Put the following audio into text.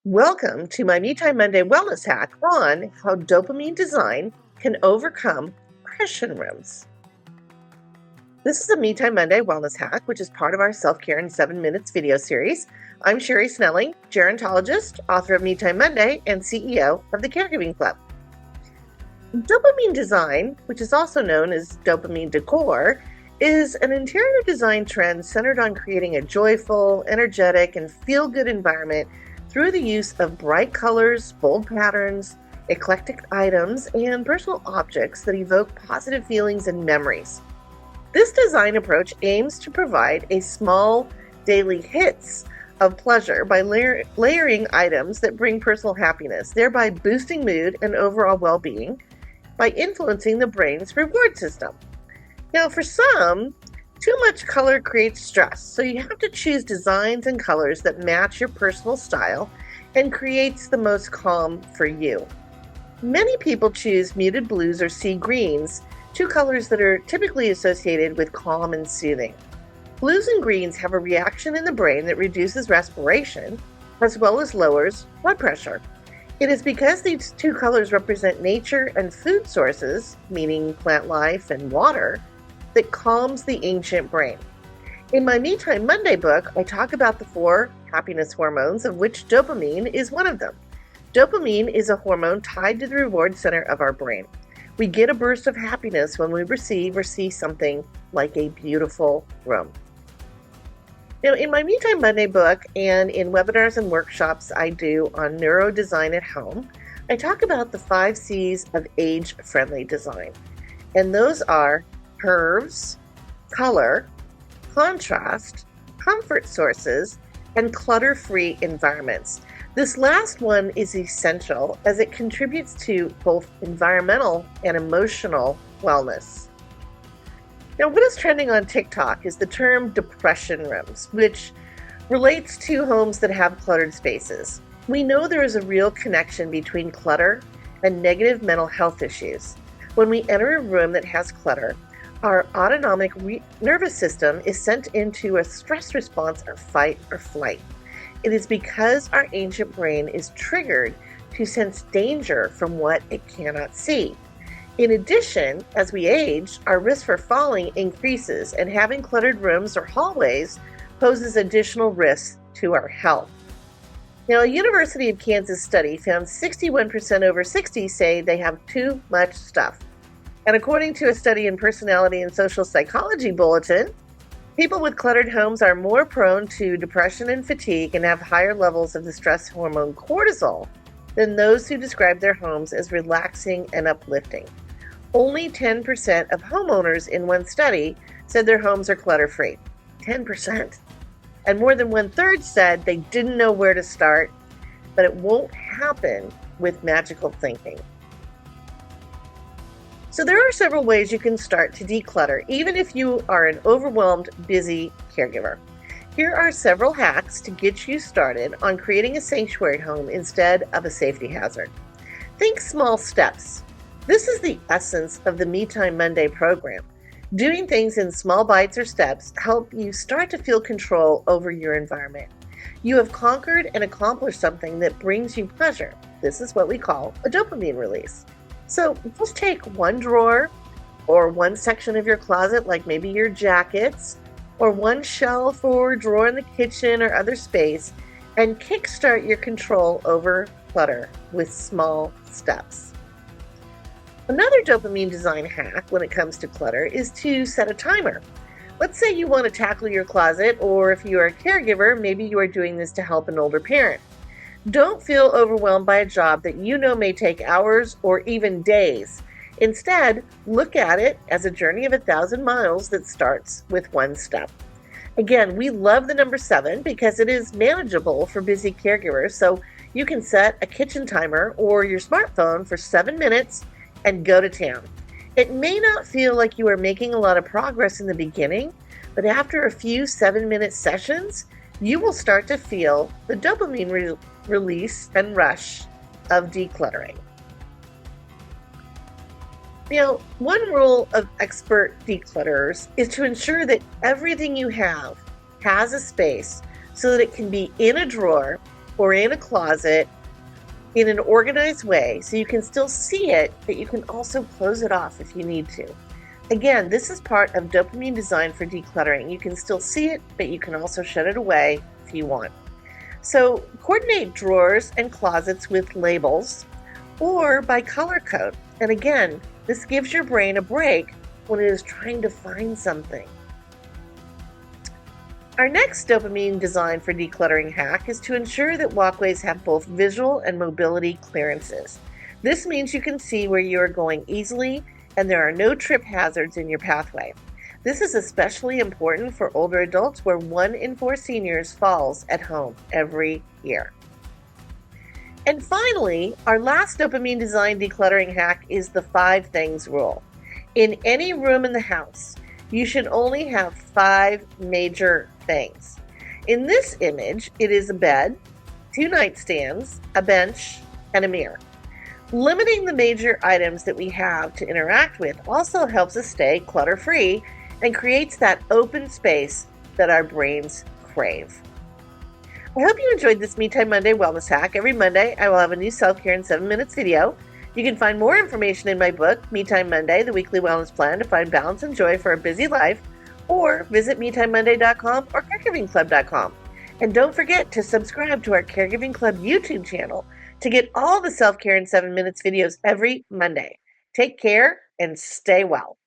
Welcome to my Me Time Monday wellness hack on how dopamine design can overcome depression rooms. This is a Me Time Monday wellness hack, which is part of our Self-Care in 7 Minutes video series. I'm Sherry Snelling, gerontologist, author of Me Time Monday, and CEO of the Caregiving Club. Dopamine design, which is also known as dopamine decor, is an interior design trend centered on creating a joyful, energetic, and feel-good environment through the use of bright colors, bold patterns, eclectic items, and personal objects that evoke positive feelings and memories. This design approach aims to provide a small daily hits of pleasure by layering items that bring personal happiness, thereby boosting mood and overall well-being by influencing the brain's reward system. Now, for some, too much color creates stress, so you have to choose designs and colors that match your personal style and creates the most calm for you. Many people choose muted blues or sea greens, two colors that are typically associated with calm and soothing. Blues and greens have a reaction in the brain that reduces respiration as well as lowers blood pressure. It is because these two colors represent nature and food sources, meaning plant life and water, that calms the ancient brain. In my Me Time Monday book, I talk about the 4 happiness hormones, of which dopamine is one of them. Dopamine is a hormone tied to the reward center of our brain. We get a burst of happiness when we receive or see something like a beautiful room. Now, in my Me Time Monday book and in webinars and workshops I do on neurodesign at home, I talk about the 5 C's of age-friendly design. And those are curves, color, contrast, comfort sources, and clutter-free environments. This last one is essential as it contributes to both environmental and emotional wellness. Now, what is trending on TikTok is the term depression rooms, which relates to homes that have cluttered spaces. We know there is a real connection between clutter and negative mental health issues. When we enter a room that has clutter, our autonomic nervous system is sent into a stress response or fight or flight. It is because our ancient brain is triggered to sense danger from what it cannot see. In addition, as we age, our risk for falling increases, and having cluttered rooms or hallways poses additional risks to our health. Now, a University of Kansas study found 61% over 60 say they have too much stuff. And according to a study in Personality and Social Psychology Bulletin, people with cluttered homes are more prone to depression and fatigue and have higher levels of the stress hormone cortisol than those who describe their homes as relaxing and uplifting. Only 10% of homeowners in one study said their homes are clutter-free. 10%. And more than 1/3 said they didn't know where to start, but it won't happen with magical thinking. So there are several ways you can start to declutter, even if you are an overwhelmed, busy caregiver. Here are several hacks to get you started on creating a sanctuary home instead of a safety hazard. Think small steps. This is the essence of the Me Time Monday program. Doing things in small bites or steps help you start to feel control over your environment. You have conquered and accomplished something that brings you pleasure. This is what we call a dopamine release. So just take one drawer or one section of your closet, like maybe your jackets, or one shelf or drawer in the kitchen or other space, and kickstart your control over clutter with small steps. Another dopamine design hack when it comes to clutter is to set a timer. Let's say you want to tackle your closet, or if you are a caregiver, maybe you are doing this to help an older parent. Don't feel overwhelmed by a job that you know may take hours or even days. Instead, look at it as a journey of 1,000 miles that starts with one step. Again, we love the number 7 because it is manageable for busy caregivers, so you can set a kitchen timer or your smartphone for 7 minutes and go to town. It may not feel like you are making a lot of progress in the beginning, but after a few 7-minute sessions, you will start to feel the dopamine release and rush of decluttering. One rule of expert declutterers is to ensure that everything you have has a space so that it can be in a drawer or in a closet in an organized way so you can still see it, but you can also close it off if you need to. Again, this is part of dopamine design for decluttering. You can still see it, but you can also shut it away if you want. So coordinate drawers and closets with labels or by color code. And again, this gives your brain a break when it is trying to find something. Our next dopamine design for decluttering hack is to ensure that walkways have both visual and mobility clearances. This means you can see where you are going easily and there are no trip hazards in your pathway. This is especially important for older adults where 1 in 4 seniors falls at home every year. And finally, our last dopamine design decluttering hack is the 5 things rule. In any room in the house, you should only have 5 major things. In this image, it is a bed, 2 nightstands, a bench, and a mirror. Limiting the major items that we have to interact with also helps us stay clutter-free and creates that open space that our brains crave. I hope you enjoyed this Me Time Monday wellness hack. Every Monday, I will have a new self-care in 7 minutes video. You can find more information in my book, Me Time Monday, the weekly wellness plan to find balance and joy for a busy life, or visit MeTimeMonday.com or CaregivingClub.com. And don't forget to subscribe to our Caregiving Club YouTube channel to get all the self-care in 7 minutes videos every Monday. Take care and stay well.